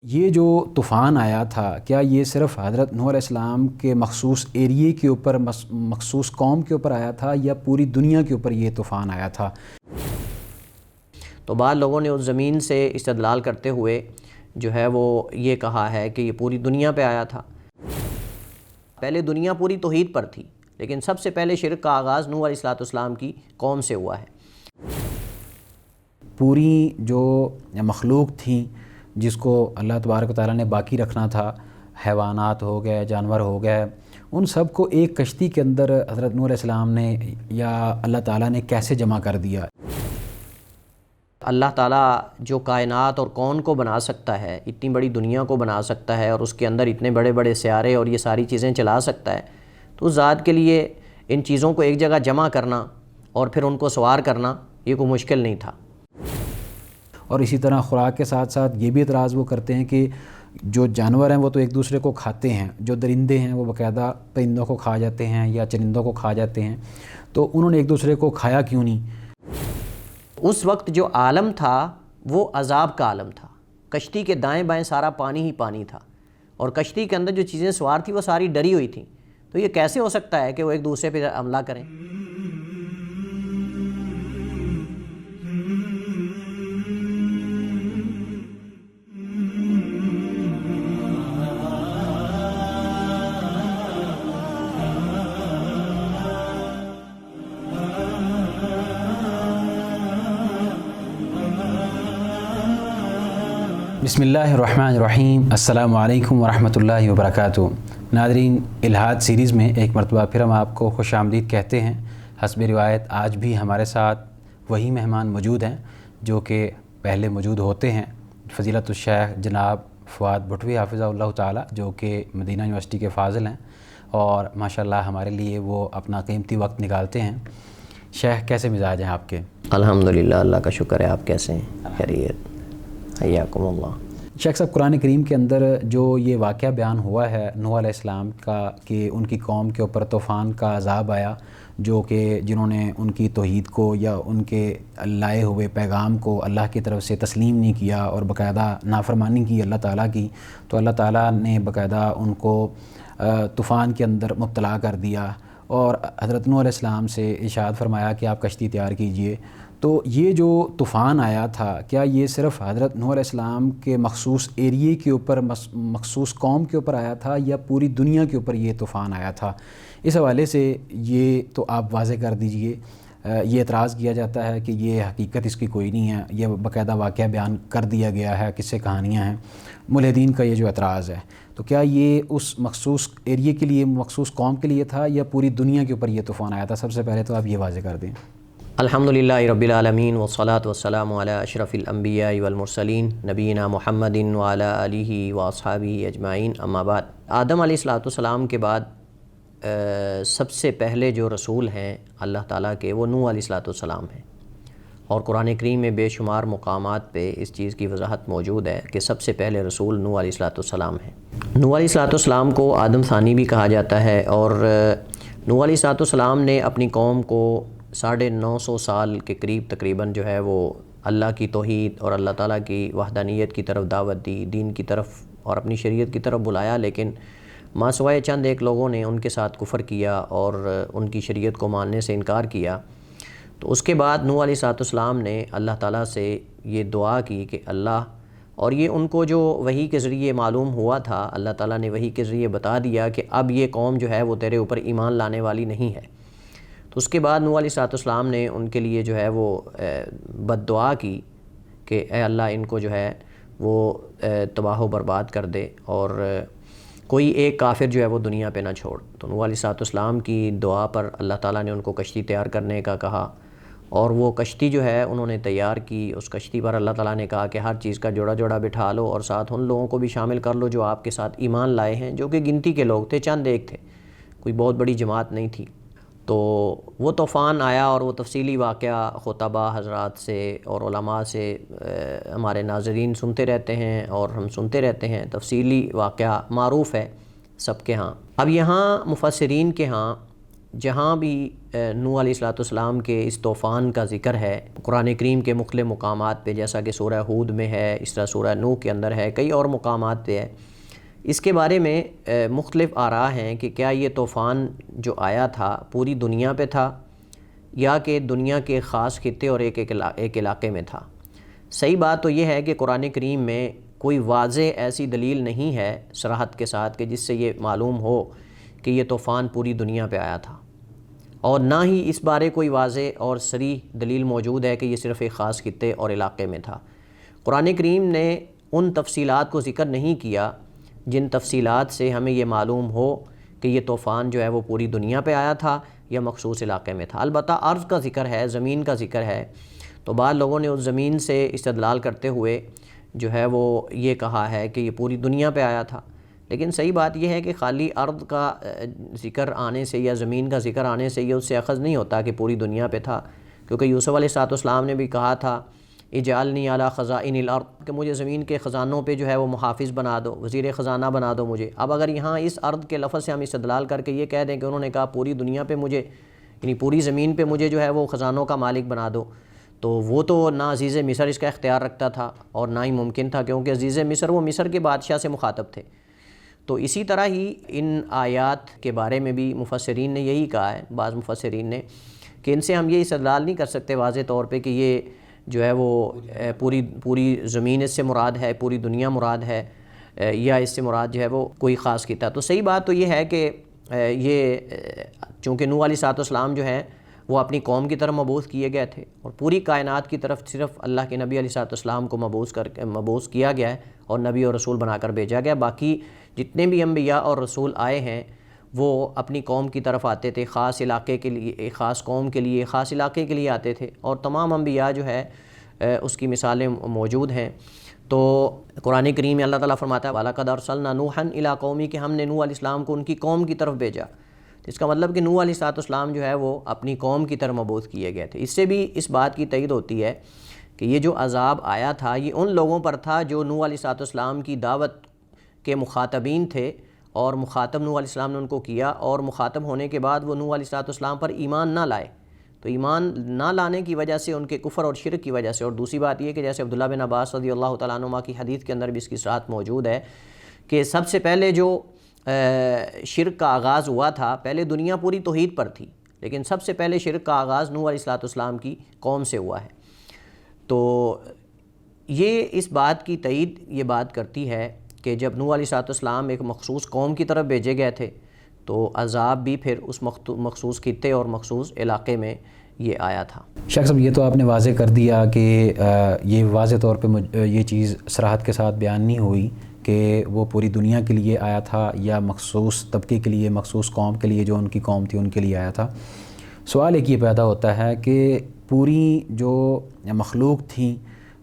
یہ جو طوفان آیا تھا، کیا یہ صرف حضرت نوح علیہ السلام کے مخصوص ایریے کے اوپر، مخصوص قوم کے اوپر آیا تھا، یا پوری دنیا کے اوپر یہ طوفان آیا تھا؟ تو بعض لوگوں نے اس زمین سے استدلال کرتے ہوئے جو ہے وہ یہ کہا ہے کہ یہ پوری دنیا پہ آیا تھا۔ پہلے دنیا پوری توحید پر تھی، لیکن سب سے پہلے شرک کا آغاز نوح علیہ السلام کی قوم سے ہوا ہے۔ پوری جو مخلوق تھیں جس کو اللہ تبارک و تعالیٰ نے باقی رکھنا تھا، حیوانات ہو گئے، جانور ہو گئے، ان سب کو ایک کشتی کے اندر حضرت نوح علیہ السلام نے یا اللہ تعالیٰ نے کیسے جمع کر دیا؟ اللہ تعالیٰ جو کائنات اور کون کو بنا سکتا ہے، اتنی بڑی دنیا کو بنا سکتا ہے اور اس کے اندر اتنے بڑے بڑے سیارے اور یہ ساری چیزیں چلا سکتا ہے، تو اس ذات کے لیے ان چیزوں کو ایک جگہ جمع کرنا اور پھر ان کو سوار کرنا یہ کوئی مشکل نہیں تھا۔ اور اسی طرح خوراک کے ساتھ ساتھ یہ بھی اعتراض وہ کرتے ہیں کہ جو جانور ہیں وہ تو ایک دوسرے کو کھاتے ہیں، جو درندے ہیں وہ باقاعدہ پرندوں کو کھا جاتے ہیں یا چرندوں کو کھا جاتے ہیں، تو انہوں نے ایک دوسرے کو کھایا کیوں نہیں؟ اس وقت جو عالم تھا وہ عذاب کا عالم تھا، کشتی کے دائیں بائیں سارا پانی ہی پانی تھا، اور کشتی کے اندر جو چیزیں سوار تھیں وہ ساری ڈری ہوئی تھیں، تو یہ کیسے ہو سکتا ہے کہ وہ ایک دوسرے پہ حملہ کریں؟ بسم اللہ الرحمن الرحیم۔ السلام علیکم ورحمۃ اللہ وبرکاتہ۔ ناظرین، الہاد سیریز میں ایک مرتبہ پھر ہم آپ کو خوش آمدید کہتے ہیں۔ حسب روایت آج بھی ہمارے ساتھ وہی مہمان موجود ہیں جو کہ پہلے موجود ہوتے ہیں، فضیلت الشیخ جناب فؤاد بھٹوی حافظہ اللہ تعالی، جو کہ مدینہ یونیورسٹی کے فاضل ہیں اور ماشاءاللہ ہمارے لیے وہ اپنا قیمتی وقت نکالتے ہیں۔ شیخ، کیسے مزاج ہیں آپ کے؟ الحمدللہ، اللہ کا شکر ہے۔ آپ کیسے ہیں؟ خیریت؟ حیاکم اللہ۔ شیخ صاحب، قرآن کریم کے اندر جو یہ واقعہ بیان ہوا ہے نوح علیہ السلام کا کہ ان کی قوم کے اوپر طوفان کا عذاب آیا، جو کہ جنہوں نے ان کی توحید کو یا ان کے لائے ہوئے پیغام کو اللہ کی طرف سے تسلیم نہیں کیا اور باقاعدہ نافرمانی کی اللہ تعالیٰ کی، تو اللہ تعالیٰ نے باقاعدہ ان کو طوفان کے اندر مبتلا کر دیا اور حضرت نوح علیہ السلام سے ارشاد فرمایا کہ آپ کشتی تیار کیجئے۔ تو یہ جو طوفان آیا تھا، کیا یہ صرف حضرت نوح علیہ السلام کے مخصوص ایریے کے اوپر، مخصوص قوم کے اوپر آیا تھا، یا پوری دنیا کے اوپر یہ طوفان آیا تھا؟ اس حوالے سے یہ تو آپ واضح کر دیجئے۔ یہ اعتراض کیا جاتا ہے کہ یہ حقیقت اس کی کوئی نہیں ہے، یہ باقاعدہ واقعہ بیان کر دیا گیا ہے، قصے کہانیاں ہیں، ملحدین کا یہ جو اعتراض ہے، تو کیا یہ اس مخصوص ایریے کے لیے، مخصوص قوم کے لیے تھا، یا پوری دنیا کے اوپر یہ طوفان آیا تھا؟ سب سے پہلے تو آپ یہ واضح کر دیں۔ الحمدللہ رب العالمین والصلاة والسلام علی اشرف الانبیاء والمرسلین نبینا محمد وعلی آلہ واصحابہ اجمعین، اما بعد۔ آدم علیہ السلام کے بعد سب سے پہلے جو رسول ہیں اللہ تعالیٰ کے، وہ نوح علیہ السلام ہیں، اور قرآن کریم میں بے شمار مقامات پہ اس چیز کی وضاحت موجود ہے کہ سب سے پہلے رسول نوح علیہ السلام ہیں۔ نوح علیہ السلام کو آدم ثانی بھی کہا جاتا ہے، اور نوح علیہ السلام نے اپنی قوم کو 950 سال کے قریب تقریباً جو ہے وہ اللہ کی توحید اور اللہ تعالیٰ کی وحدانیت کی طرف دعوت دی، دین کی طرف اور اپنی شریعت کی طرف بلایا، لیکن ماں سوائے چند ایک لوگوں نے ان کے ساتھ کفر کیا اور ان کی شریعت کو ماننے سے انکار کیا۔ تو اس کے بعد نوح علیہ السلام نے اللہ تعالیٰ سے یہ دعا کی کہ اللہ، اور یہ ان کو جو وحی کے ذریعے معلوم ہوا تھا، اللہ تعالیٰ نے وحی کے ذریعے بتا دیا کہ اب یہ قوم جو ہے وہ تیرے اوپر ایمان لانے والی نہیں ہے۔ تو اس کے بعد نوح علیہ السلام نے ان کے لیے جو ہے وہ بد دعا کی کہ اے اللہ، ان کو جو ہے وہ تباہ و برباد کر دے اور کوئی ایک کافر جو ہے وہ دنیا پہ نہ چھوڑ۔ تو نوح علیہ السلام کی دعا پر اللہ تعالیٰ نے ان کو کشتی تیار کرنے کا کہا، اور وہ کشتی جو ہے انہوں نے تیار کی۔ اس کشتی پر اللہ تعالیٰ نے کہا کہ ہر چیز کا جوڑا جوڑا بٹھا لو، اور ساتھ ان لوگوں کو بھی شامل کر لو جو آپ کے ساتھ ایمان لائے ہیں، جو کہ گنتی کے لوگ تھے، چند ایک تھے، کوئی بہت بڑی جماعت نہیں تھی۔ تو وہ طوفان آیا، اور وہ تفصیلی واقعہ خطبہ حضرات سے اور علماء سے ہمارے ناظرین سنتے رہتے ہیں اور ہم سنتے رہتے ہیں، تفصیلی واقعہ معروف ہے سب کے ہاں۔ اب یہاں مفسرین کے ہاں جہاں بھی نوح علیہ السلام کے اس طوفان کا ذکر ہے قرآن کریم کے مختلف مقامات پہ، جیسا کہ سورہ ہود میں ہے، اس طرح سورہ نوح کے اندر ہے، کئی اور مقامات پہ ہے، اس کے بارے میں مختلف آراء ہیں کہ کیا یہ طوفان جو آیا تھا پوری دنیا پہ تھا یا کہ دنیا کے خاص خطے اور ایک علاقے میں تھا۔ صحیح بات تو یہ ہے کہ قرآن کریم میں کوئی واضح ایسی دلیل نہیں ہے صراحت کے ساتھ کہ جس سے یہ معلوم ہو کہ یہ طوفان پوری دنیا پہ آیا تھا، اور نہ ہی اس بارے کوئی واضح اور صریح دلیل موجود ہے کہ یہ صرف ایک خاص خطے اور علاقے میں تھا۔ قرآن کریم نے ان تفصیلات کو ذکر نہیں کیا جن تفصیلات سے ہمیں یہ معلوم ہو کہ یہ طوفان جو ہے وہ پوری دنیا پہ آیا تھا یا مخصوص علاقے میں تھا۔ البتہ ارض کا ذکر ہے، زمین کا ذکر ہے، تو بعض لوگوں نے اس زمین سے استدلال کرتے ہوئے جو ہے وہ یہ کہا ہے کہ یہ پوری دنیا پہ آیا تھا، لیکن صحیح بات یہ ہے کہ خالی ارض کا ذکر آنے سے یا زمین کا ذکر آنے سے یہ اس سے اخذ نہیں ہوتا کہ پوری دنیا پہ تھا، کیونکہ یوسف علیہ السلام نے بھی کہا تھا اجعلنی علی خزائن الارض، کہ مجھے زمین کے خزانوں پہ جو ہے وہ محافظ بنا دو، وزیر خزانہ بنا دو مجھے۔ اب اگر یہاں اس ارض کے لفظ سے ہم استدلال کر کے یہ کہہ دیں کہ انہوں نے کہا پوری دنیا پہ مجھے، یعنی پوری زمین پہ مجھے جو ہے وہ خزانوں کا مالک بنا دو، تو وہ تو نہ عزیز مصر اس کا اختیار رکھتا تھا اور نہ ہی ممکن تھا، کیونکہ عزیز مصر وہ مصر کے بادشاہ سے مخاطب تھے۔ تو اسی طرح ہی ان آیات کے بارے میں بھی مفسرین نے یہی کہا ہے، بعض مفسرین نے، کہ ان سے ہم یہ استدلال نہیں کر سکتے واضح طور پہ کہ یہ جو ہے وہ پوری زمین اس سے مراد ہے، پوری دنیا مراد ہے، یا اس سے مراد جو ہے وہ کوئی خاص خطہ۔ تو صحیح بات تو یہ ہے کہ یہ چونکہ نوح علیہ السلام جو ہے وہ اپنی قوم کی طرف مبعوث کیے گئے تھے، اور پوری کائنات کی طرف صرف اللہ کے نبی علیہ السلام کو مبعوث کیا گیا ہے اور نبی اور رسول بنا کر بھیجا گیا۔ باقی جتنے بھی انبیاء اور رسول آئے ہیں وہ اپنی قوم کی طرف آتے تھے، خاص علاقے کے لیے، خاص قوم کے لیے، خاص علاقے کے لیے آتے تھے، اور تمام انبیاء جو ہے اس کی مثالیں موجود ہیں۔ تو قرآن کریم میں اللہ تعالیٰ فرماتا ہے وَلَقَدْ أَرْسَلْنَا نُوحًا إِلَىٰ قَوْمِهِ، کہ ہم نے نوح علیہ السلام کو ان کی قوم کی طرف بھیجا۔ اس کا مطلب کہ نوح علیہ السلام جو ہے وہ اپنی قوم کی طرف مبعوث کیے گئے تھے۔ اس سے بھی اس بات کی تائید ہوتی ہے کہ یہ جو عذاب آیا تھا یہ ان لوگوں پر تھا جو نوح علیہ السلام کی دعوت کے مخاطبین تھے، اور مخاطب نوح علیہ السلام نے ان کو کیا، اور مخاطب ہونے کے بعد وہ نوح علیہ السلام پر ایمان نہ لائے۔ تو ایمان نہ لانے کی وجہ سے، ان کے کفر اور شرک کی وجہ سے، اور دوسری بات یہ کہ جیسے عبداللہ بن عباس رضی اللہ تعالیٰ عنہما کی حدیث کے اندر بھی اس کی صحت موجود ہے کہ سب سے پہلے جو شرک کا آغاز ہوا تھا، پہلے دنیا پوری توحید پر تھی، لیکن سب سے پہلے شرک کا آغاز نوح علیہ السلام کی قوم سے ہوا ہے۔ تو یہ اس بات کی تائید یہ بات کرتی ہے کہ جب نوح علیہ السلام ایک مخصوص قوم کی طرف بھیجے گئے تھے تو عذاب بھی پھر اس مخصوص خطے اور مخصوص علاقے میں یہ آیا تھا۔ شیخ صاحب یہ تو آپ نے واضح کر دیا کہ یہ واضح طور پہ یہ چیز صراحت کے ساتھ بیان نہیں ہوئی کہ وہ پوری دنیا کے لیے آیا تھا یا مخصوص طبقے کے لیے، مخصوص قوم کے لیے، جو ان کی قوم تھی ان کے لیے آیا تھا۔ سوال ایک یہ پیدا ہوتا ہے کہ پوری جو مخلوق تھیں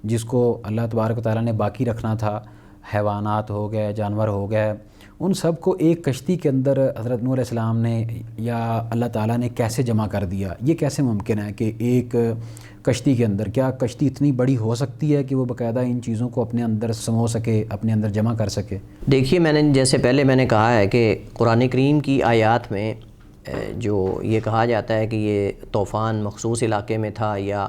جس کو اللہ تبارک و تعالیٰ نے باقی رکھنا تھا، حیوانات ہو گئے، جانور ہو گئے، ان سب کو ایک کشتی کے اندر حضرت نوح علیہ السلام نے یا اللہ تعالیٰ نے کیسے جمع کر دیا؟ یہ کیسے ممکن ہے کہ ایک کشتی کے اندر، کیا کشتی اتنی بڑی ہو سکتی ہے کہ وہ باقاعدہ ان چیزوں کو اپنے اندر سمو سکے، اپنے اندر جمع کر سکے؟ دیکھیے، میں نے جیسے پہلے میں نے کہا ہے کہ قرآن کریم کی آیات میں جو یہ کہا جاتا ہے کہ یہ طوفان مخصوص علاقے میں تھا یا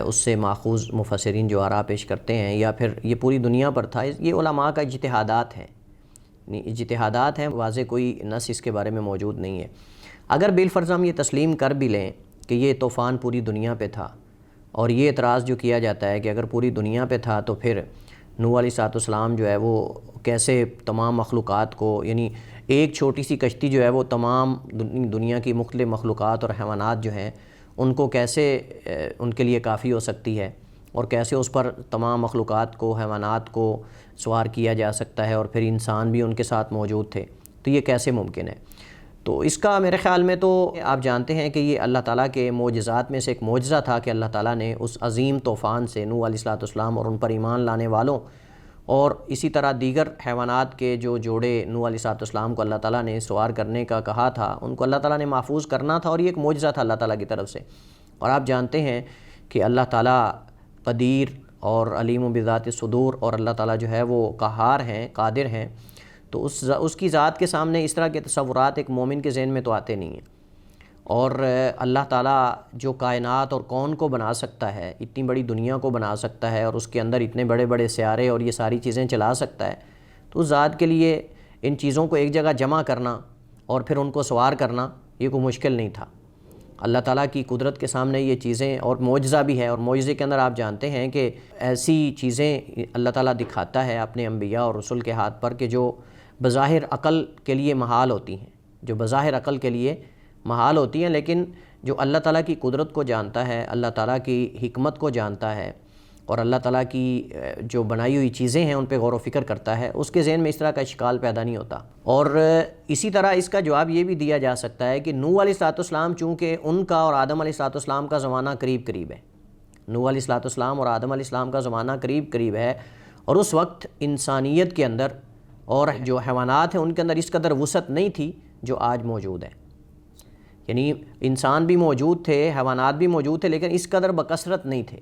اس سے ماخوذ مفسرین جو آراء پیش کرتے ہیں، یا پھر یہ پوری دنیا پر تھا، یہ علماء کا اجتہادات ہیں، اجتہادات ہیں، واضح کوئی نص اس کے بارے میں موجود نہیں ہے۔ اگر بالفرض ہم یہ تسلیم کر بھی لیں کہ یہ طوفان پوری دنیا پہ تھا، اور یہ اعتراض جو کیا جاتا ہے کہ اگر پوری دنیا پہ تھا تو پھر نوح علیہ السلام جو ہے وہ کیسے تمام مخلوقات کو، یعنی ایک چھوٹی سی کشتی جو ہے وہ تمام دنیا کی مختلف مخلوقات اور حیوانات جو ہیں ان کو کیسے ان کے لیے کافی ہو سکتی ہے، اور کیسے اس پر تمام مخلوقات کو، حیوانات کو سوار کیا جا سکتا ہے، اور پھر انسان بھی ان کے ساتھ موجود تھے، تو یہ کیسے ممکن ہے؟ تو اس کا میرے خیال میں تو آپ جانتے ہیں کہ یہ اللہ تعالیٰ کے معجزات میں سے ایک معجزہ تھا کہ اللہ تعالیٰ نے اس عظیم طوفان سے نوح علیہ السلام اور ان پر ایمان لانے والوں، اور اسی طرح دیگر حیوانات کے جو جوڑے نوح علیہ السلام کو اللہ تعالیٰ نے سوار کرنے کا کہا تھا، ان کو اللہ تعالیٰ نے محفوظ کرنا تھا، اور یہ ایک معجزہ تھا اللہ تعالیٰ کی طرف سے۔ اور آپ جانتے ہیں کہ اللہ تعالیٰ قدیر اور علیم بذات الصدور، اور اللہ تعالیٰ جو ہے وہ قہار ہیں، قادر ہیں، تو اس کی ذات کے سامنے اس طرح کے تصورات ایک مومن کے ذہن میں تو آتے نہیں ہیں۔ اور اللہ تعالیٰ جو کائنات اور کون کو بنا سکتا ہے، اتنی بڑی دنیا کو بنا سکتا ہے اور اس کے اندر اتنے بڑے بڑے سیارے اور یہ ساری چیزیں چلا سکتا ہے، تو اس ذات کے لیے ان چیزوں کو ایک جگہ جمع کرنا اور پھر ان کو سوار کرنا یہ کوئی مشکل نہیں تھا۔ اللہ تعالیٰ کی قدرت کے سامنے یہ چیزیں، اور معجزہ بھی ہے، اور معجزے کے اندر آپ جانتے ہیں کہ ایسی چیزیں اللہ تعالیٰ دکھاتا ہے اپنے انبیاء اور رسول کے ہاتھ پر کہ جو بظاہر عقل کے لیے محال ہوتی ہیں، جو بظاہر عقل کے لیے محال ہوتی ہیں، لیکن جو اللہ تعالیٰ کی قدرت کو جانتا ہے، اللہ تعالیٰ کی حکمت کو جانتا ہے اور اللہ تعالیٰ کی جو بنائی ہوئی چیزیں ہیں ان پہ غور و فکر کرتا ہے، اس کے ذہن میں اس طرح کا اشکال پیدا نہیں ہوتا۔ اور اسی طرح اس کا جواب یہ بھی دیا جا سکتا ہے کہ نوح علیہ السلام چونکہ ان کا اور آدم علیہ السلام کا زمانہ قریب قریب ہے، نوح علیہ السلام اور آدم علیہ السلام کا زمانہ قریب قریب ہے، اور اس وقت انسانیت کے اندر اور جو حیوانات ہیں ان کے اندر اس قدر وسعت نہیں تھی جو آج موجود ہے۔ یعنی انسان بھی موجود تھے، حیوانات بھی موجود تھے، لیکن اس قدر بکثرت نہیں تھے۔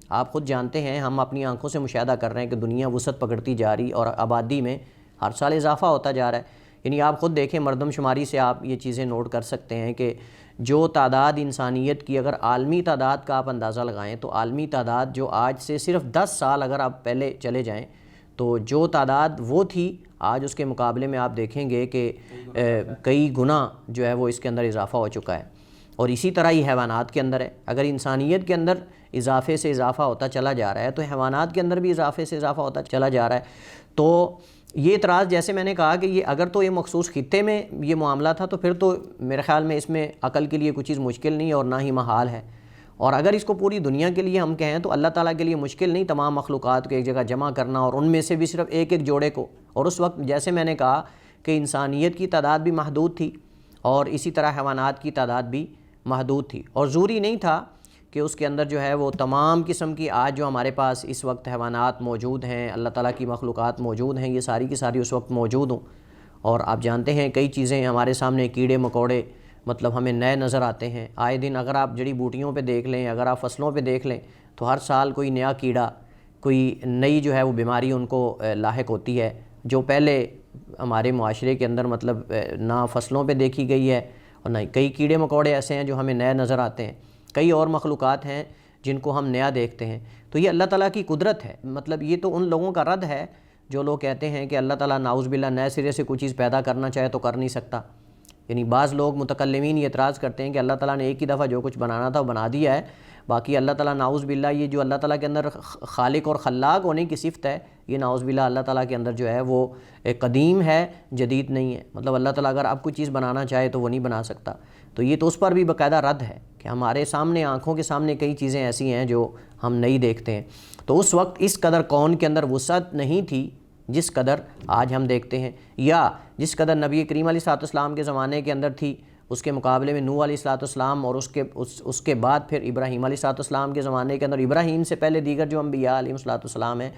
آپ خود جانتے ہیں، ہم اپنی آنکھوں سے مشاہدہ کر رہے ہیں کہ دنیا وسعت پکڑتی جا رہی اور آبادی میں ہر سال اضافہ ہوتا جا رہا ہے۔ یعنی آپ خود دیکھیں، مردم شماری سے آپ یہ چیزیں نوٹ کر سکتے ہیں کہ جو تعداد انسانیت کی، اگر عالمی تعداد کا آپ اندازہ لگائیں تو عالمی تعداد جو آج سے صرف 10 سال اگر آپ پہلے چلے جائیں تو جو تعداد وہ تھی، آج اس کے مقابلے میں آپ دیکھیں گے کہ کئی گنا جو ہے وہ اس کے اندر اضافہ ہو چکا ہے۔ اور اسی طرح ہی حیوانات کے اندر ہے، اگر انسانیت کے اندر اضافے سے اضافہ ہوتا چلا جا رہا ہے تو حیوانات کے اندر بھی اضافے سے اضافہ ہوتا چلا جا رہا ہے۔ تو یہ اعتراض، جیسے میں نے کہا کہ یہ اگر تو یہ مخصوص خطے میں یہ معاملہ تھا تو پھر تو میرے خیال میں اس میں عقل کے لیے کوئی چیز مشکل نہیں اور نہ ہی محال ہے، اور اگر اس کو پوری دنیا کے لیے ہم کہیں تو اللہ تعالیٰ کے لیے مشکل نہیں تمام مخلوقات کو ایک جگہ جمع کرنا، اور ان میں سے بھی صرف ایک ایک جوڑے کو۔ اور اس وقت جیسے میں نے کہا کہ انسانیت کی تعداد بھی محدود تھی اور اسی طرح حیوانات کی تعداد بھی محدود تھی، اور ضروری نہیں تھا کہ اس کے اندر جو ہے وہ تمام قسم کی آج جو ہمارے پاس اس وقت حیوانات موجود ہیں، اللہ تعالیٰ کی مخلوقات موجود ہیں، یہ ساری کی ساری اس وقت موجود ہوں۔ اور آپ جانتے ہیں کئی چیزیں ہمارے سامنے، کیڑے مکوڑے مطلب ہمیں نئے نظر آتے ہیں آئے دن۔ اگر آپ جڑی بوٹیوں پہ دیکھ لیں، اگر آپ فصلوں پہ دیکھ لیں تو ہر سال کوئی نیا کیڑا، کوئی نئی جو ہے وہ بیماری ان کو لاحق ہوتی ہے، جو پہلے ہمارے معاشرے کے اندر مطلب نہ فصلوں پہ دیکھی گئی ہے، اور نہ کئی کیڑے مکوڑے ایسے ہیں جو ہمیں نئے نظر آتے ہیں، کئی اور مخلوقات ہیں جن کو ہم نیا دیکھتے ہیں۔ تو یہ اللہ تعالیٰ کی قدرت ہے۔ مطلب یہ تو ان لوگوں کا رد ہے جو لوگ کہتے ہیں کہ اللہ تعالیٰ نعوذ باللہ نئے سرے سے کوئی چیز پیدا کرنا چاہے تو کر نہیں سکتا۔ یعنی بعض لوگ متکلمین یہ اعتراض کرتے ہیں کہ اللہ تعالیٰ نے ایک ہی دفعہ جو کچھ بنانا تھا وہ بنا دیا ہے، باقی اللہ تعالیٰ نعوذ باللہ یہ جو اللہ تعالیٰ کے اندر خالق اور خلاق ہونے کی صفت ہے، یہ نعوذ باللہ اللہ تعالیٰ کے اندر جو ہے وہ قدیم ہے، جدید نہیں ہے۔ مطلب اللہ تعالیٰ اگر اب کوئی چیز بنانا چاہے تو وہ نہیں بنا سکتا۔ تو یہ تو اس پر بھی باقاعدہ رد ہے کہ ہمارے سامنے، آنکھوں کے سامنے کئی چیزیں ایسی ہیں جو ہم نہیں دیکھتے ہیں۔ تو اس وقت اس قدر کون کے اندر وسعت نہیں تھی جس قدر آج ہم دیکھتے ہیں، یا جس قدر نبی کریم علیہ السلام کے زمانے کے اندر تھی، اس کے مقابلے میں نوح علیہ السلام اور اس کے بعد پھر ابراہیم علیہ السلام کے زمانے کے اندر، ابراہیم سے پہلے دیگر جو انبیاء علیہ السلام ہیں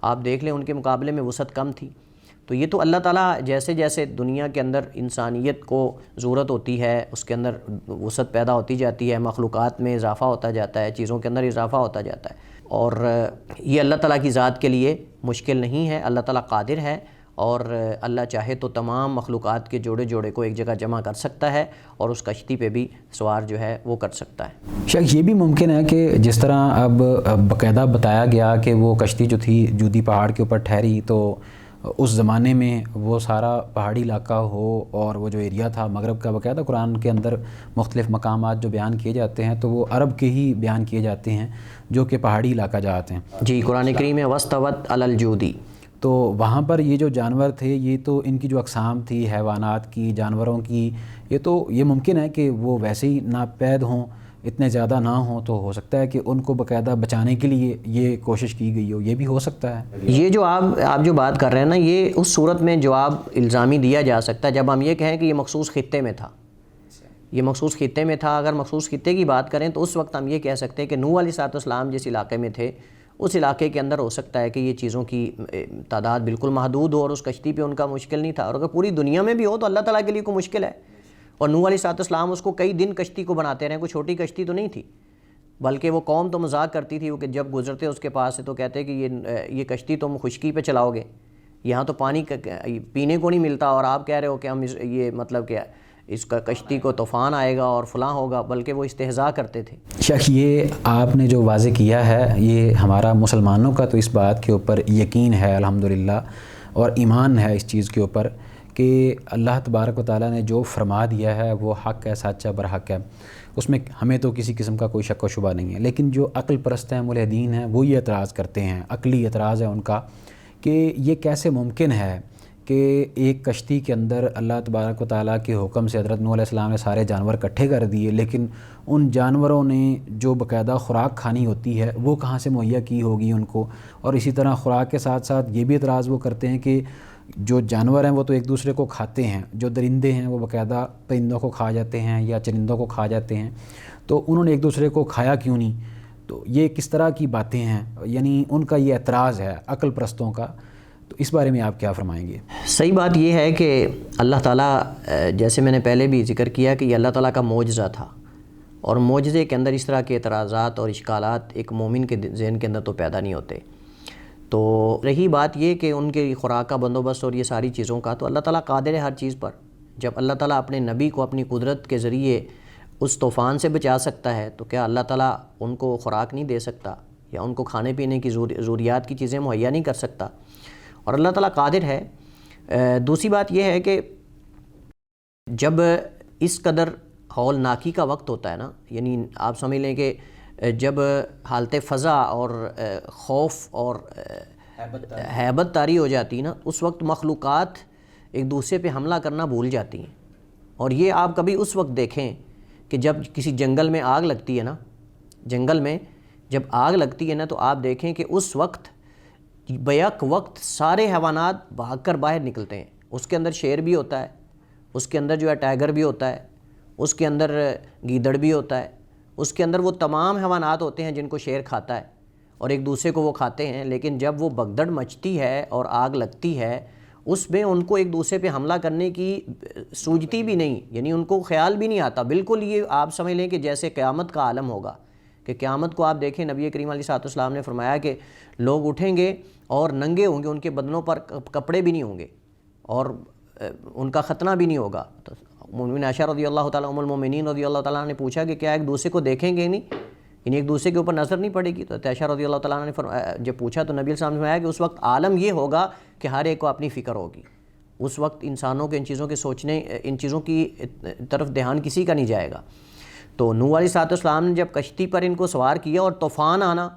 آپ دیکھ لیں ان کے مقابلے میں وسعت کم تھی۔ تو یہ تو اللہ تعالیٰ جیسے جیسے دنیا کے اندر انسانیت کو ضرورت ہوتی ہے، اس کے اندر وسعت پیدا ہوتی جاتی ہے، مخلوقات میں اضافہ ہوتا جاتا ہے، چیزوں کے اندر اضافہ ہوتا جاتا ہے، اور یہ اللہ تعالیٰ کی ذات کے لیے مشکل نہیں ہے۔ اللہ تعالیٰ قادر ہے، اور اللہ چاہے تو تمام مخلوقات کے جوڑے جوڑے کو ایک جگہ جمع کر سکتا ہے اور اس کشتی پہ بھی سوار جو ہے وہ کر سکتا ہے۔ شیخ، یہ بھی ممکن ہے کہ جس طرح اب باقاعدہ بتایا گیا کہ وہ کشتی جو تھی جودی پہاڑ کے اوپر ٹھہری، تو اس زمانے میں وہ سارا پہاڑی علاقہ ہو اور وہ جو ایریا تھا مغرب کا، باقاعدہ قرآن کے اندر مختلف مقامات جو بیان کیے جاتے ہیں تو وہ عرب کے ہی بیان کیے جاتے ہیں جو کہ پہاڑی علاقہ جاتے ہیں۔ جی، قرآن کریم میں وَاسْتَوَتْ عَلَى الْجُودِ، تو وہاں پر یہ جو جانور تھے، یہ تو ان کی جو اقسام تھی حیوانات کی، جانوروں کی، یہ ممکن ہے کہ وہ ویسے ہی ناپید ہوں، اتنے زیادہ نہ ہوں، تو ہو سکتا ہے کہ ان کو باقاعدہ بچانے کے لیے یہ کوشش کی گئی ہو، یہ بھی ہو سکتا ہے۔ یہ جو آپ جو بات کر رہے ہیں نا، یہ اس صورت میں جواب الزامی دیا جا سکتا ہے جب ہم یہ کہیں کہ یہ مخصوص خطے میں تھا، یہ مخصوص خطے میں تھا۔ اگر مخصوص خطے کی بات کریں تو اس وقت ہم یہ کہہ سکتے ہیں کہ نوح علیہ السلام جس علاقے میں تھے، اس علاقے کے اندر ہو سکتا ہے کہ یہ چیزوں کی تعداد بالکل محدود ہو اور اس کشتی پہ ان کا مشکل نہیں تھا، اور اگر پوری دنیا میں بھی ہو تو اللہ تعالیٰ کے لیے کوئی مشکل ہے۔ اور نوح علیہ السلام اس کو کئی دن کشتی کو بناتے رہے، کوئی چھوٹی کشتی تو نہیں تھی، بلکہ وہ قوم تو مذاق کرتی تھی کہ جب گزرتے اس کے پاس سے تو کہتے کہ یہ کشتی تم خشکی پہ چلاؤ گے، یہاں تو پانی پینے کو نہیں ملتا، اور آپ کہہ رہے ہو کہ ہم یہ مطلب کہ اس کا کشتی کو طوفان آئے گا اور فلاں ہوگا، بلکہ وہ استہزاء کرتے تھے۔ شیخ یہ آپ نے جو واضح کیا ہے، یہ ہمارا مسلمانوں کا تو اس بات کے اوپر یقین ہے الحمدللہ، اور ایمان ہے اس چیز کے اوپر کہ اللہ تبارک و تعالیٰ نے جو فرما دیا ہے وہ حق ہے، سچا برحق ہے، اس میں ہمیں تو کسی قسم کا کوئی شک و شبہ نہیں ہے۔ لیکن جو عقل پرست ہیں، ملحدین ہیں، وہ یہ اعتراض کرتے ہیں، عقلی اعتراض ہے ان کا، کہ یہ کیسے ممکن ہے کہ ایک کشتی کے اندر اللہ تبارک و تعالیٰ کے حکم سے حضرت نوح علیہ السلام نے سارے جانور اکٹھے کر دیے، لیکن ان جانوروں نے جو باقاعدہ خوراک کھانی ہوتی ہے وہ کہاں سے مہیا کی ہوگی ان کو؟ اور اسی طرح خوراک کے ساتھ ساتھ یہ بھی اعتراض وہ کرتے ہیں کہ جو جانور ہیں وہ تو ایک دوسرے کو کھاتے ہیں، جو درندے ہیں وہ باقاعدہ پرندوں کو کھا جاتے ہیں یا چرندوں کو کھا جاتے ہیں، تو انہوں نے ایک دوسرے کو کھایا کیوں نہیں؟ تو یہ کس طرح کی باتیں ہیں؟ یعنی ان کا یہ اعتراض ہے عقل پرستوں کا، تو اس بارے میں آپ کیا فرمائیں گے؟ صحیح بات یہ ہے کہ اللہ تعالیٰ، جیسے میں نے پہلے بھی ذکر کیا کہ یہ اللہ تعالیٰ کا معجزہ تھا، اور معجزے کے اندر اس طرح کے اعتراضات اور اشکالات ایک مومن کے ذہن کے اندر تو پیدا نہیں ہوتے۔ تو رہی بات یہ کہ ان کے خوراک کا بندوبست اور یہ ساری چیزوں کا، تو اللہ تعالیٰ قادر ہے ہر چیز پر۔ جب اللہ تعالیٰ اپنے نبی کو اپنی قدرت کے ذریعے اس طوفان سے بچا سکتا ہے، تو کیا اللہ تعالیٰ ان کو خوراک نہیں دے سکتا، یا ان کو کھانے پینے کی ضروریات کی چیزیں مہیا نہیں کر سکتا؟ اور اللہ تعالیٰ قادر ہے۔ دوسری بات یہ ہے کہ جب اس قدر ہولناکی کا وقت ہوتا ہے نا، یعنی آپ سمجھ لیں کہ جب حالت فضا اور خوف اور ہیبت طاری ہو جاتی ہے نا، اس وقت مخلوقات ایک دوسرے پہ حملہ کرنا بھول جاتی ہیں۔ اور یہ آپ کبھی اس وقت دیکھیں کہ جب کسی جنگل میں آگ لگتی ہے نا، جنگل میں جب آگ لگتی ہے نا، تو آپ دیکھیں کہ اس وقت بیک وقت سارے حیوانات بھاگ کر باہر نکلتے ہیں۔ اس کے اندر شیر بھی ہوتا ہے، اس کے اندر جو ہے ٹائیگر بھی ہوتا ہے، اس کے اندر گیدڑ بھی ہوتا ہے، اس کے اندر وہ تمام حیوانات ہوتے ہیں جن کو شیر کھاتا ہے اور ایک دوسرے کو وہ کھاتے ہیں۔ لیکن جب وہ بگدڑ مچتی ہے اور آگ لگتی ہے، اس میں ان کو ایک دوسرے پہ حملہ کرنے کی سوجتی بھی نہیں، یعنی ان کو خیال بھی نہیں آتا۔ بالکل یہ آپ سمجھ لیں کہ جیسے قیامت کا عالم ہوگا، کہ قیامت کو آپ دیکھیں، نبی کریم علیہ السلام نے فرمایا کہ لوگ اٹھیں گے اور ننگے ہوں گے، ان کے بدنوں پر کپڑے بھی نہیں ہوں گے اور ان کا ختنہ بھی نہیں ہوگا۔ تو مومن عائشہ رضی اللہ تعالیٰ ام المومنین رضی اللہ تعالیٰ نے پوچھا کہ کیا ایک دوسرے کو دیکھیں گے نہیں، یعنی ایک دوسرے کے اوپر نظر نہیں پڑے گی؟ تو عائشہ رضی اللہ تعالیٰ نے جب پوچھا تو نبی علیہ السلام نے فرمایا کہ اس وقت عالم یہ ہوگا کہ ہر ایک کو اپنی فکر ہوگی۔ اس وقت انسانوں کے ان چیزوں کے سوچنے، ان چیزوں کی طرف دھیان کسی کا نہیں جائے گا۔ تو نوح علیہ السلام نے جب کشتی پر ان کو سوار کیا اور طوفان آنا،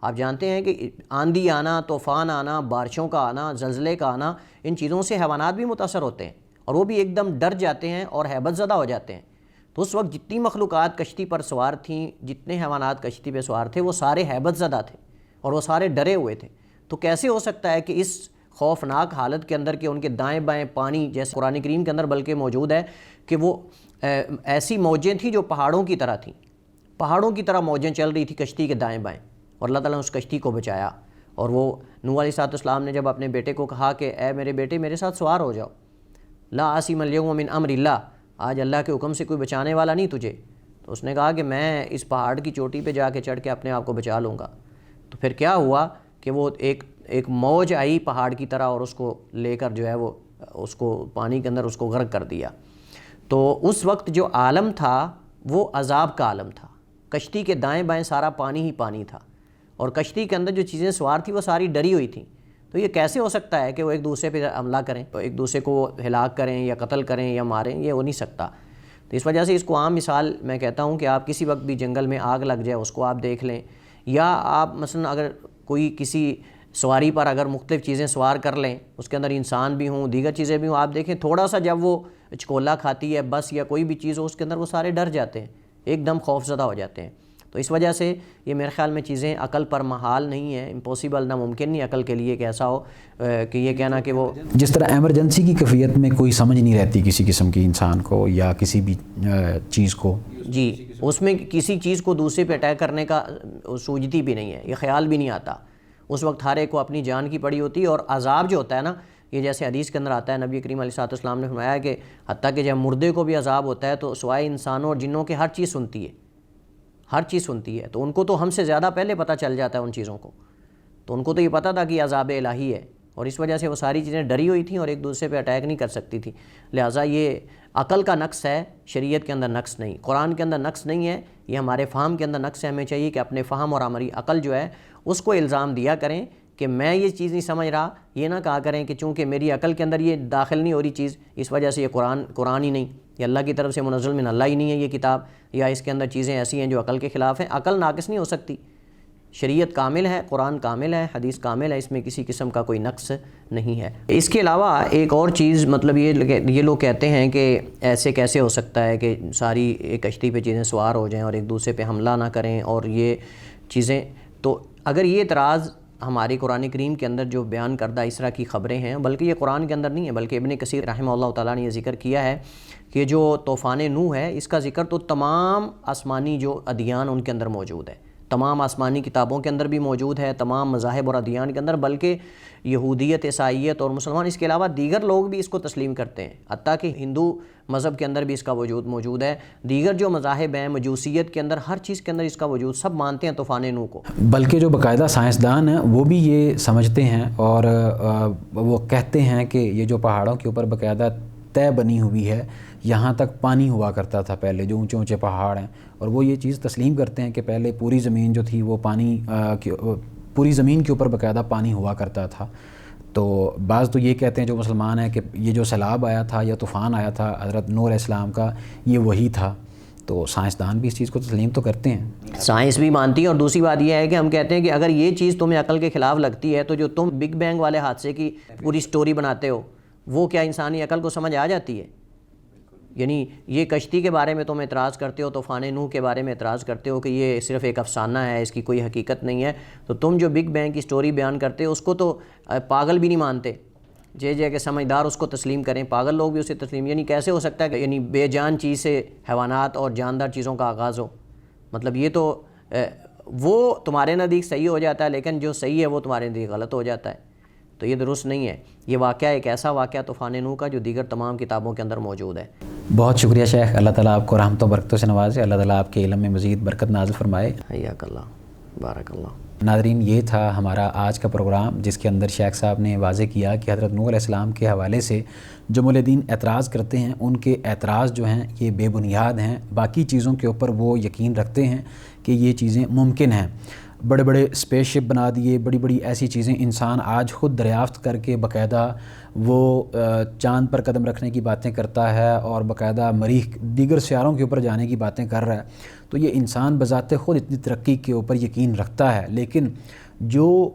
آپ جانتے ہیں کہ آندھی آنا، طوفان آنا، بارشوں کا آنا، زلزلے کا آنا، ان چیزوں سے حیوانات بھی متاثر ہوتے ہیں اور وہ بھی ایک دم ڈر جاتے ہیں اور ہیبت زدہ ہو جاتے ہیں۔ تو اس وقت جتنی مخلوقات کشتی پر سوار تھیں، جتنے حیوانات کشتی پہ سوار تھے، وہ سارے ہیبت زدہ تھے اور وہ سارے ڈرے ہوئے تھے۔ تو کیسے ہو سکتا ہے کہ اس خوفناک حالت کے اندر کہ ان کے دائیں بائیں پانی، جیسے قرآن کریم کے اندر بلکہ موجود ہے کہ وہ ایسی موجیں تھیں جو پہاڑوں کی طرح تھیں، پہاڑوں کی طرح موجیں چل رہی تھی کشتی کے دائیں بائیں، اور اللہ تعالیٰ نے اس کشتی کو بچایا۔ اور وہ نوح علیہ السلام نے جب اپنے بیٹے کو کہا کہ اے میرے بیٹے میرے ساتھ سوار ہو جاؤ، لا عاصم اليوم من امر اللہ، آج اللہ کے حکم سے کوئی بچانے والا نہیں تجھے، تو اس نے کہا کہ میں اس پہاڑ کی چوٹی پہ جا کے چڑھ کے اپنے آپ کو بچا لوں گا۔ تو پھر کیا ہوا کہ وہ ایک موج آئی پہاڑ کی طرح اور اس کو لے کر جو ہے وہ اس کو پانی کے اندر اس کو غرق کر دیا۔ تو اس وقت جو عالم تھا وہ عذاب کا عالم تھا، کشتی کے دائیں بائیں سارا پانی ہی پانی تھا، اور کشتی کے اندر جو چیزیں سوار تھیں وہ ساری ڈری ہوئی تھیں۔ تو یہ کیسے ہو سکتا ہے کہ وہ ایک دوسرے پہ حملہ کریں، تو ایک دوسرے کو ہلاک کریں یا قتل کریں یا ماریں؟ یہ ہو نہیں سکتا۔ تو اس وجہ سے اس کو عام مثال میں کہتا ہوں کہ آپ کسی وقت بھی جنگل میں آگ لگ جائے اس کو آپ دیکھ لیں، یا آپ مثلا اگر کوئی کسی سواری پر اگر مختلف چیزیں سوار کر لیں، اس کے اندر انسان بھی ہوں، دیگر چیزیں بھی ہوں، آپ دیکھیں تھوڑا سا جب وہ چکولا کھاتی ہے بس یا کوئی بھی چیز ہو، اس کے اندر وہ سارے ڈر جاتے ہیں، ایک دم خوف زدہ ہو جاتے ہیں۔ تو اس وجہ سے یہ میرے خیال میں چیزیں عقل پر محال نہیں ہیں، امپوسیبل، ناممکن نہیں عقل کے لیے کہ ایسا ہو کہ یہ کہنا کہ وہ جس طرح ایمرجنسی کی کیفیت میں کوئی سمجھ نہیں رہتی کسی قسم کی انسان کو یا کسی بھی چیز کو، جی اس میں کسی چیز کو دوسرے پہ اٹیک کرنے کا سوجتی بھی نہیں ہے، یہ خیال بھی نہیں آتا۔ اس وقت ہر ایک کو اپنی جان کی پڑی ہوتی ہے، اور عذاب جو ہوتا ہے نا، یہ جیسے حدیث کے اندر آتا ہے، نبی کریم علیہ السلام نے فرمایا کہ حتیٰ کہ جب مردے کو بھی عذاب ہوتا ہے تو سوائے انسانوں اور جنوں کے ہر چیز سنتی ہے، ہر چیز سنتی ہے۔ تو ان کو تو ہم سے زیادہ پہلے پتہ چل جاتا ہے ان چیزوں کو، تو ان کو تو یہ پتہ تھا کہ عذاب الہی ہے، اور اس وجہ سے وہ ساری چیزیں ڈری ہوئی تھیں اور ایک دوسرے پہ اٹیک نہیں کر سکتی تھی. لہٰذا یہ عقل کا نقص ہے، شریعت کے اندر نقص نہیں، قرآن کے اندر نقص نہیں ہے، یہ ہمارے فہم کے اندر نقص ہے. ہمیں چاہیے کہ اپنے فہم اور ہماری عقل جو ہے اس کو الزام دیا کریں کہ میں یہ چیز نہیں سمجھ رہا. یہ نہ کہا کریں کہ چونکہ میری عقل کے اندر یہ داخل نہیں ہو رہی چیز، اس وجہ سے یہ قرآن ہی نہیں، یہ اللہ کی طرف سے منزل من اللہ ہی نہیں ہے یہ کتاب، یا اس کے اندر چیزیں ایسی ہیں جو عقل کے خلاف ہیں. عقل ناقص نہیں ہو سکتی، شریعت کامل ہے، قرآن کامل ہے، حدیث کامل ہے، اس میں کسی قسم کا کوئی نقص نہیں ہے. اس کے علاوہ ایک اور چیز، مطلب یہ لوگ کہتے ہیں کہ ایسے کیسے ہو سکتا ہے کہ ساری ایک کشتی پہ چیزیں سوار ہو جائیں اور ایک دوسرے پہ حملہ نہ کریں اور یہ چیزیں. تو اگر یہ اعتراض ہماری قرآن کریم کے اندر جو بیان کردہ اس طرح کی خبریں ہیں، بلکہ یہ قرآن کے اندر نہیں ہے بلکہ ابن کثیر رحمہ اللہ تعالیٰ نے یہ ذکر کیا ہے کہ جو طوفان نوح ہے اس کا ذکر تو تمام آسمانی جو ادیان ان کے اندر موجود ہے، تمام آسمانی کتابوں کے اندر بھی موجود ہے، تمام مذاہب اور ادیان کے اندر، بلکہ یہودیت، عیسائیت اور مسلمان، اس کے علاوہ دیگر لوگ بھی اس کو تسلیم کرتے ہیں. حتیٰ کہ ہندو مذہب کے اندر بھی اس کا وجود موجود ہے، دیگر جو مذاہب ہیں مجوسیت کے اندر، ہر چیز کے اندر اس کا وجود، سب مانتے ہیں طوفان نوح کو. بلکہ جو باقاعدہ سائنسدان ہیں وہ بھی یہ سمجھتے ہیں اور وہ کہتے ہیں کہ یہ جو پہاڑوں کے اوپر باقاعدہ طے بنی ہوئی ہے، یہاں تک پانی ہوا کرتا تھا پہلے، جو اونچے اونچے پہاڑ ہیں، اور وہ یہ چیز تسلیم کرتے ہیں کہ پہلے پوری زمین جو تھی وہ پوری زمین کے اوپر باقاعدہ پانی ہوا کرتا تھا. تو بعض تو یہ کہتے ہیں جو مسلمان ہیں کہ یہ جو سیلاب آیا تھا یا طوفان آیا تھا حضرت نوح علیہ السلام کا، یہ وہی تھا. تو سائنسدان بھی اس چیز کو تسلیم تو کرتے ہیں، سائنس بھی مانتی ہے. اور دوسری بات یہ ہے کہ ہم کہتے ہیں کہ اگر یہ چیز تمہیں عقل کے خلاف لگتی ہے تو جو تم بگ بینگ والے حادثے کی پوری سٹوری بناتے ہو وہ کیا انسانی عقل کو سمجھ آ جاتی ہے؟ یعنی یہ کشتی کے بارے میں تم اعتراض کرتے ہو، طوفان نوح کے بارے میں اعتراض کرتے ہو کہ یہ صرف ایک افسانہ ہے، اس کی کوئی حقیقت نہیں ہے، تو تم جو بگ بینگ کی سٹوری بیان کرتے ہو اس کو تو پاگل بھی نہیں مانتے. جے کہ سمجھدار اس کو تسلیم کریں، پاگل لوگ بھی اسے تسلیم. یعنی کیسے ہو سکتا ہے کہ یعنی بے جان چیز سے حیوانات اور جاندار چیزوں کا آغاز ہو؟ مطلب یہ تو وہ تمہارے نزدیک صحیح ہو جاتا ہے لیکن جو صحیح ہے وہ تمہارے نزدیک غلط ہو جاتا ہے. تو یہ درست نہیں ہے. یہ واقعہ ایک ایسا واقعہ طوفان نوح کا جو دیگر تمام کتابوں کے اندر موجود ہے. بہت شکریہ شیخ، اللہ تعالیٰ آپ کو رحمتوں و برکتوں سے نوازے، اللہ تعالیٰ آپ کے علم میں مزید برکت نازل فرمائے. حیاک اللہ، بارک اللہ. ناظرین، یہ تھا ہمارا آج کا پروگرام جس کے اندر شیخ صاحب نے واضح کیا کہ حضرت نوح علیہ السلام کے حوالے سے جو مولدین اعتراض کرتے ہیں ان کے اعتراض جو ہیں یہ بے بنیاد ہیں. باقی چیزوں کے اوپر وہ یقین رکھتے ہیں کہ یہ چیزیں ممکن ہیں. بڑے بڑے اسپیس شپ بنا دیے، بڑی بڑی ایسی چیزیں انسان آج خود دریافت کر کے باقاعدہ وہ چاند پر قدم رکھنے کی باتیں کرتا ہے اور باقاعدہ مریخ دیگر سیاروں کے اوپر جانے کی باتیں کر رہا ہے. تو یہ انسان بذات خود اتنی ترقی کے اوپر یقین رکھتا ہے، لیکن جو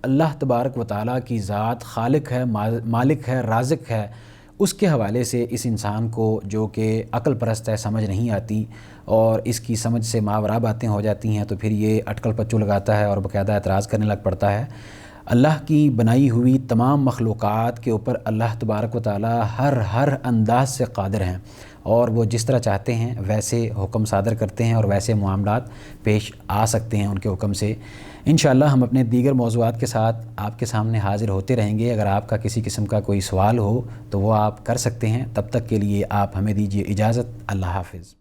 اللہ تبارک و تعالیٰ کی ذات خالق ہے، مالک ہے، رازق ہے، اس کے حوالے سے اس انسان کو جو کہ عقل پرست ہے سمجھ نہیں آتی اور اس کی سمجھ سے ماوراء باتیں ہو جاتی ہیں، تو پھر یہ اٹکل پچو لگاتا ہے اور باقاعدہ اعتراض کرنے لگ پڑتا ہے. اللہ کی بنائی ہوئی تمام مخلوقات کے اوپر اللہ تبارک و تعالیٰ ہر انداز سے قادر ہیں اور وہ جس طرح چاہتے ہیں ویسے حکم صادر کرتے ہیں اور ویسے معاملات پیش آ سکتے ہیں ان کے حکم سے. انشاءاللہ ہم اپنے دیگر موضوعات کے ساتھ آپ کے سامنے حاضر ہوتے رہیں گے. اگر آپ کا کسی قسم کا کوئی سوال ہو تو وہ آپ کر سکتے ہیں. تب تک کے لیے آپ ہمیں دیجیے اجازت. اللہ حافظ.